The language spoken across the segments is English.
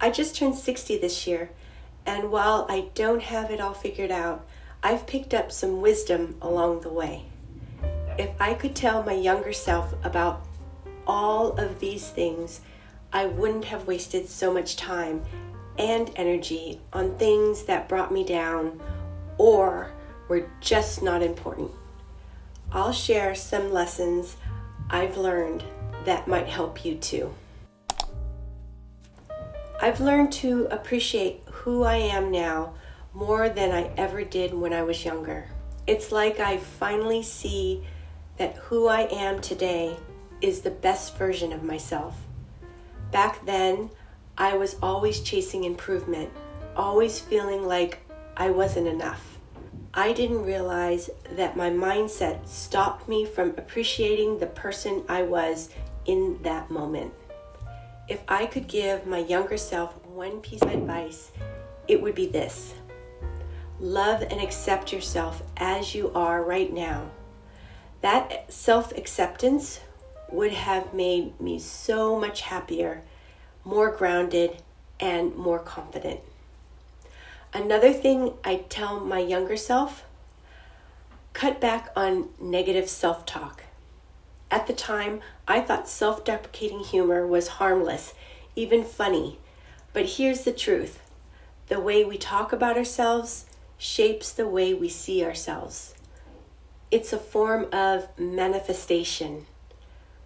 I just turned 60 this year, and while I don't have it all figured out, I've picked up some wisdom along the way. If I could tell my younger self about all of these things, I wouldn't have wasted so much time and energy on things that brought me down or were just not important. I'll share some lessons I've learned that might help you too. I've learned to appreciate who I am now more than I ever did when I was younger. It's like I finally see that who I am today is the best version of myself. Back then, I was always chasing improvement, always feeling like I wasn't enough. I didn't realize that my mindset stopped me from appreciating the person I was in that moment. If I could give my younger self one piece of advice, it would be this: love and accept yourself as you are right now. That self-acceptance would have made me so much happier, more grounded, and more confident. Another thing I tell my younger self: cut back on negative self-talk. At the time, I thought self-deprecating humor was harmless, even funny. But here's the truth: the way we talk about ourselves shapes the way we see ourselves. It's a form of manifestation.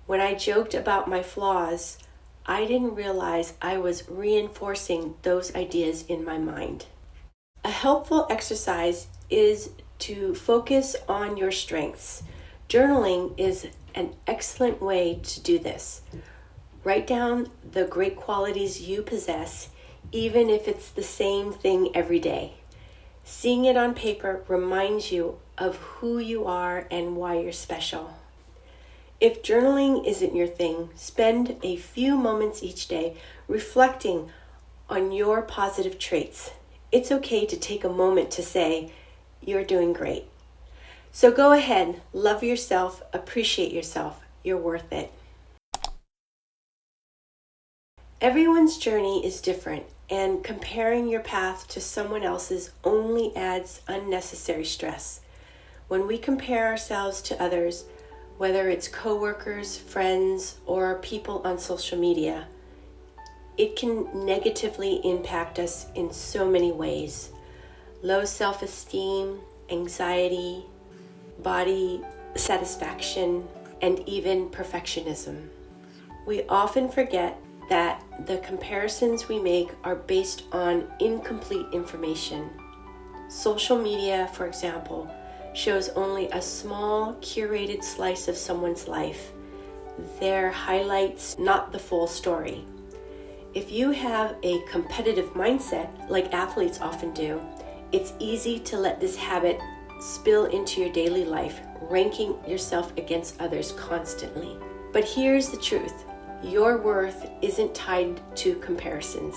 When I joked about my flaws, I didn't realize I was reinforcing those ideas in my mind. A helpful exercise is to focus on your strengths. Journaling is an excellent way to do this. Write down the great qualities you possess, even if it's the same thing every day. Seeing it on paper reminds you of who you are and why you're special. If journaling isn't your thing, spend a few moments each day reflecting on your positive traits. It's okay to take a moment to say, "You're doing great." So go ahead, love yourself, appreciate yourself. You're worth it. Everyone's journey is different, and comparing your path to someone else's only adds unnecessary stress. When we compare ourselves to others, whether it's coworkers, friends, or people on social media, it can negatively impact us in so many ways. Low self-esteem, anxiety, body satisfaction, and even perfectionism. We often forget that the comparisons we make are based on incomplete information. Social media, for example, shows only a small, curated slice of someone's life. Their highlights, not the full story. If you have a competitive mindset, like athletes often do, it's easy to let this habit spill into your daily life, ranking yourself against others constantly. But here's the truth: your worth isn't tied to comparisons.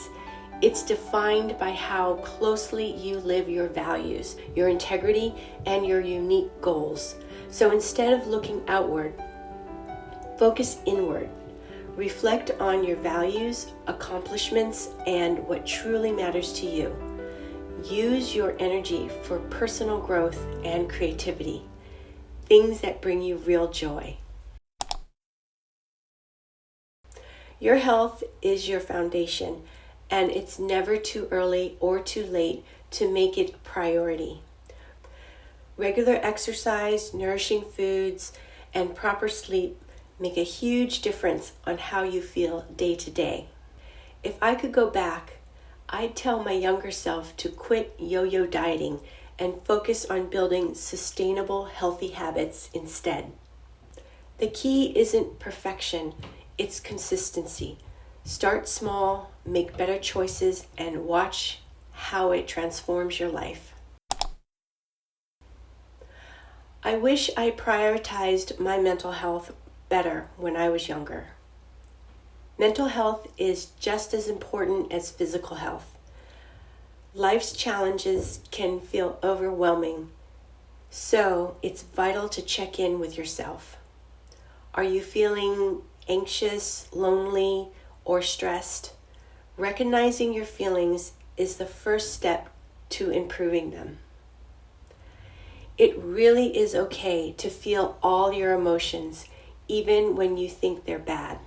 It's defined by how closely you live your values, your integrity, and your unique goals. So instead of looking outward, focus inward. Reflect on your values, accomplishments, and what truly matters to you. Use your energy for personal growth and creativity, things that bring you real joy. Your health is your foundation, and it's never too early or too late to make it a priority. Regular exercise, nourishing foods, and proper sleep make a huge difference on how you feel day to day. If I could go back, I'd tell my younger self to quit yo-yo dieting and focus on building sustainable, healthy habits instead. The key isn't perfection, it's consistency. Start small, make better choices, and watch how it transforms your life. I wish I prioritized my mental health better when I was younger. Mental health is just as important as physical health. Life's challenges can feel overwhelming, so it's vital to check in with yourself. Are you feeling anxious, lonely, or stressed? Recognizing your feelings is the first step to improving them. It really is okay to feel all your emotions, even when you think they're bad.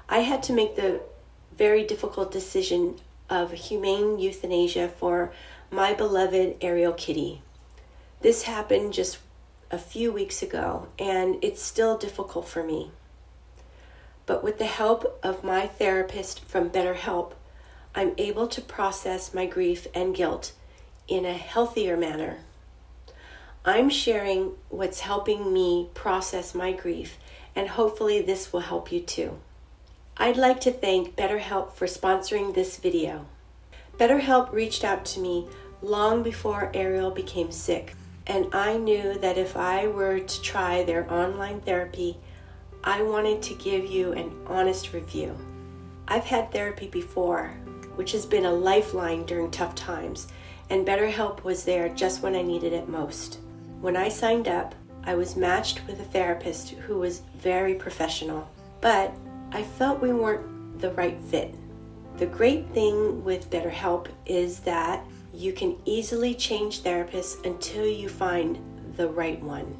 I had to make the very difficult decision of humane euthanasia for my beloved Ariel kitty. This happened just a few weeks ago, and it's still difficult for me. But with the help of my therapist from BetterHelp, I'm able to process my grief and guilt in a healthier manner. I'm sharing what's helping me process my grief, and hopefully this will help you too. I'd like to thank BetterHelp for sponsoring this video. BetterHelp reached out to me long before Ariel became sick, and I knew that if I were to try their online therapy, I wanted to give you an honest review. I've had therapy before, which has been a lifeline during tough times, and BetterHelp was there just when I needed it most. When I signed up, I was matched with a therapist who was very professional, but I felt we weren't the right fit. The great thing with BetterHelp is that you can easily change therapists until you find the right one.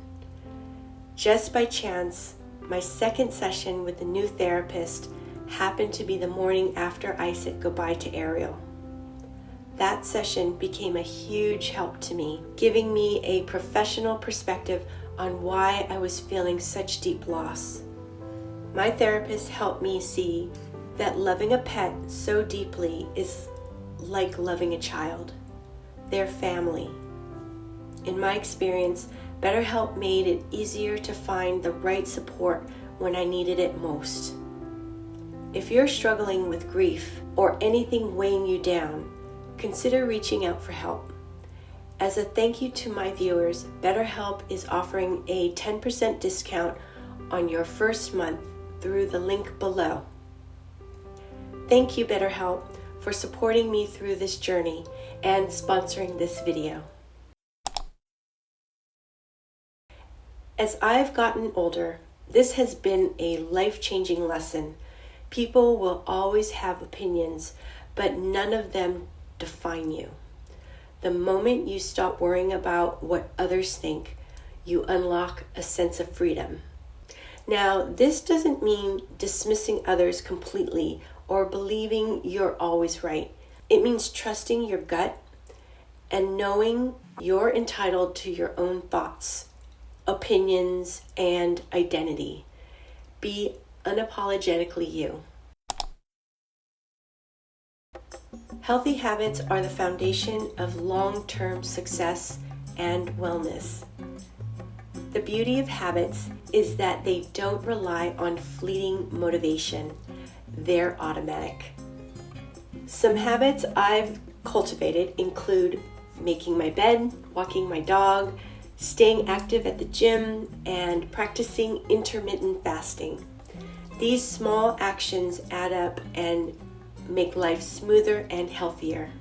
Just by chance, my second session with the new therapist happened to be the morning after I said goodbye to Ariel. That session became a huge help to me, giving me a professional perspective on why I was feeling such deep loss. My therapist helped me see that loving a pet so deeply is like loving a child. They're family. In my experience, BetterHelp made it easier to find the right support when I needed it most. If you're struggling with grief or anything weighing you down, consider reaching out for help. As a thank you to my viewers, BetterHelp is offering a 10% discount on your first month through the link below. Thank you, BetterHelp, for supporting me through this journey and sponsoring this video. As I've gotten older, this has been a life-changing lesson. People will always have opinions, but none of them define you. The moment you stop worrying about what others think, you unlock a sense of freedom. Now, this doesn't mean dismissing others completely or believing you're always right. It means trusting your gut and knowing you're entitled to your own thoughts, opinions, and identity. Be unapologetically you. Healthy habits are the foundation of long-term success and wellness. The beauty of habits is that they don't rely on fleeting motivation. They're automatic. Some habits I've cultivated include making my bed, walking my dog, staying active at the gym, and practicing intermittent fasting. These small actions add up and make life smoother and healthier.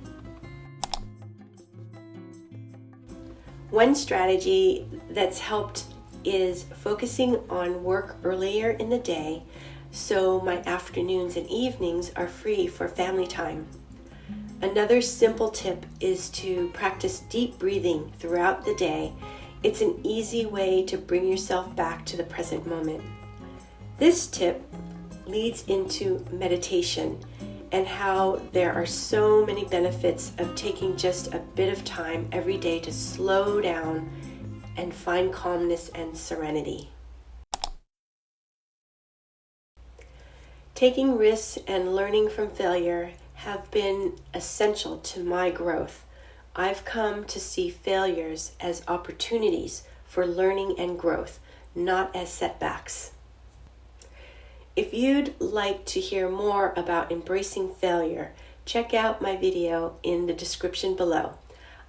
One strategy that's helped is focusing on work earlier in the day so my afternoons and evenings are free for family time. Another simple tip is to practice deep breathing throughout the day. It's an easy way to bring yourself back to the present moment. This tip leads into meditation and how there are so many benefits of taking just a bit of time every day to slow down and find calmness and serenity. Taking risks and learning from failure have been essential to my growth. I've come to see failures as opportunities for learning and growth, not as setbacks. If you'd like to hear more about embracing failure, check out my video in the description below.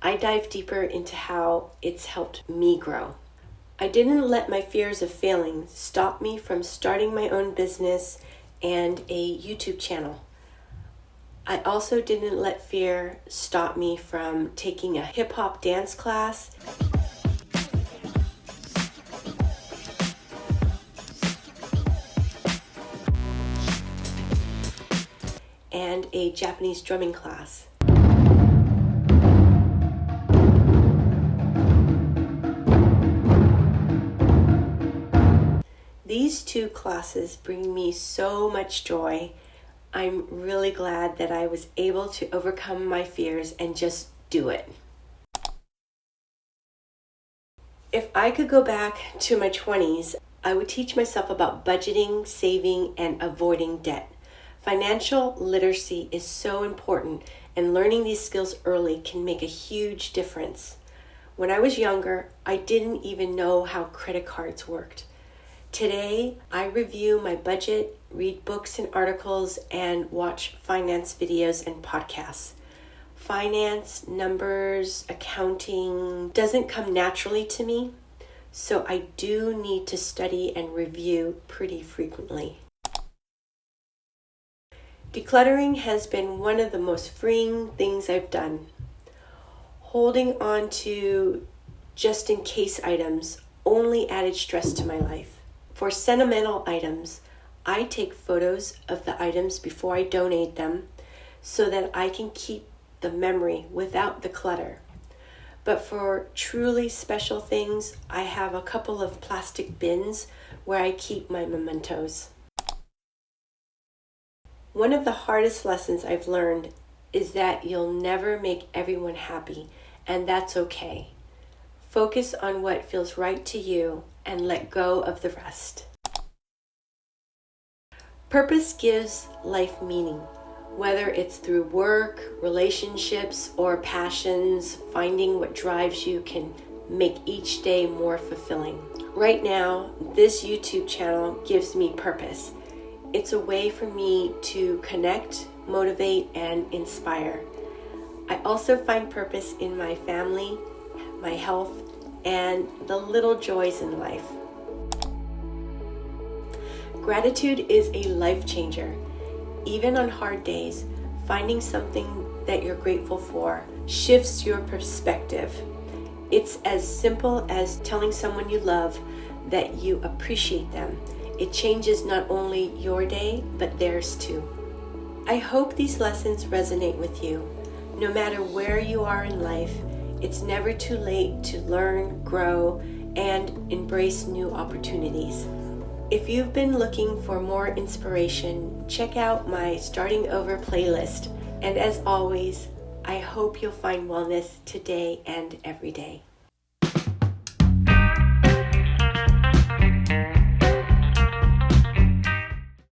I dive deeper into how it's helped me grow. I didn't let my fears of failing stop me from starting my own business and a YouTube channel. I also didn't let fear stop me from taking a hip-hop dance class and a Japanese drumming class. These two classes bring me so much joy. I'm really glad that I was able to overcome my fears and just do it. If I could go back to my 20s, I would teach myself about budgeting, saving, and avoiding debt. Financial literacy is so important, and learning these skills early can make a huge difference. When I was younger, I didn't even know how credit cards worked. Today, I review my budget, read books and articles, and watch finance videos and podcasts. Finance, numbers, accounting doesn't come naturally to me, so I do need to study and review pretty frequently. Decluttering has been one of the most freeing things I've done. Holding on to just-in-case items only added stress to my life. For sentimental items, I take photos of the items before I donate them so that I can keep the memory without the clutter. But for truly special things, I have a couple of plastic bins where I keep my mementos. One of the hardest lessons I've learned is that you'll never make everyone happy, and that's okay. Focus on what feels right to you and let go of the rest. Purpose gives life meaning. Whether it's through work, relationships, or passions, finding what drives you can make each day more fulfilling. Right now, this YouTube channel gives me purpose. It's a way for me to connect, motivate, and inspire. I also find purpose in my family, my health, and the little joys in life. Gratitude is a life changer. Even on hard days, finding something that you're grateful for shifts your perspective. It's as simple as telling someone you love that you appreciate them. It changes not only your day, but theirs too. I hope these lessons resonate with you. No matter where you are in life, it's never too late to learn, grow, and embrace new opportunities. If you've been looking for more inspiration, check out my Starting Over playlist. And as always, I hope you'll find wellness today and every day.